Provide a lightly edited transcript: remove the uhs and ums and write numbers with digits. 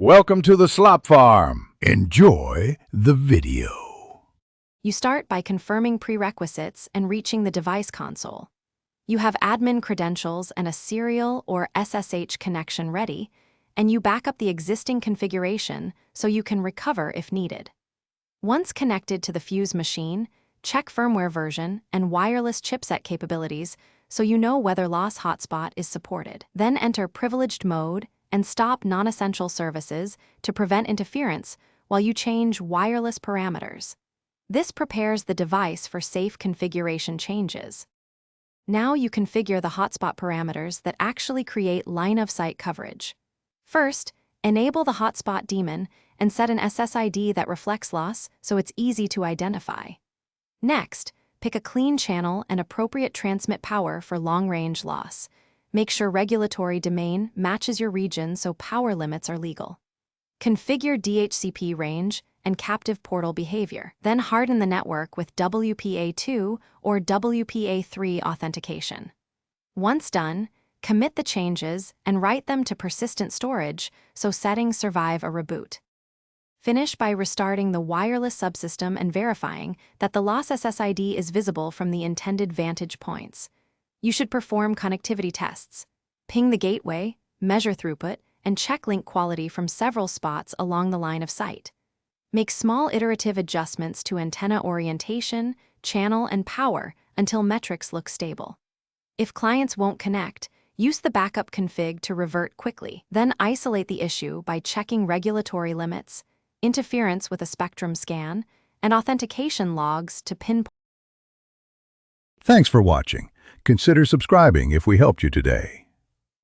Welcome to the slop farm. Enjoy the video. You start by confirming prerequisites and reaching the device console. You have admin credentials and a serial or SSH connection ready, and you back up the existing configuration so you can recover if needed. Once connected to the Fuse machine, check firmware version and wireless chipset capabilities so you know whether Los Hotspot is supported. Then enter privileged mode and stop non-essential services to prevent interference while you change wireless parameters. This prepares the device for safe configuration changes. Now you configure the hotspot parameters that actually create line-of-sight coverage. First, enable the hotspot daemon and set an SSID that reflects loss so it's easy to identify. Next, pick a clean channel and appropriate transmit power for long-range loss. Make sure regulatory domain matches your region so power limits are legal. Configure DHCP range and captive portal behavior. Then harden the network with WPA2 or WPA3 authentication. Once done, commit the changes and write them to persistent storage so settings survive a reboot. Finish by restarting the wireless subsystem and verifying that the loss SSID is visible from the intended vantage points. You should perform connectivity tests. Ping the gateway, measure throughput, and check link quality from several spots along the line of sight. Make small iterative adjustments to antenna orientation, channel, and power until metrics look stable. If clients won't connect, use the backup config to revert quickly. Then isolate the issue by checking regulatory limits, interference with a spectrum scan, and authentication logs to pinpoint. Thanks for watching. Consider subscribing if we helped you today.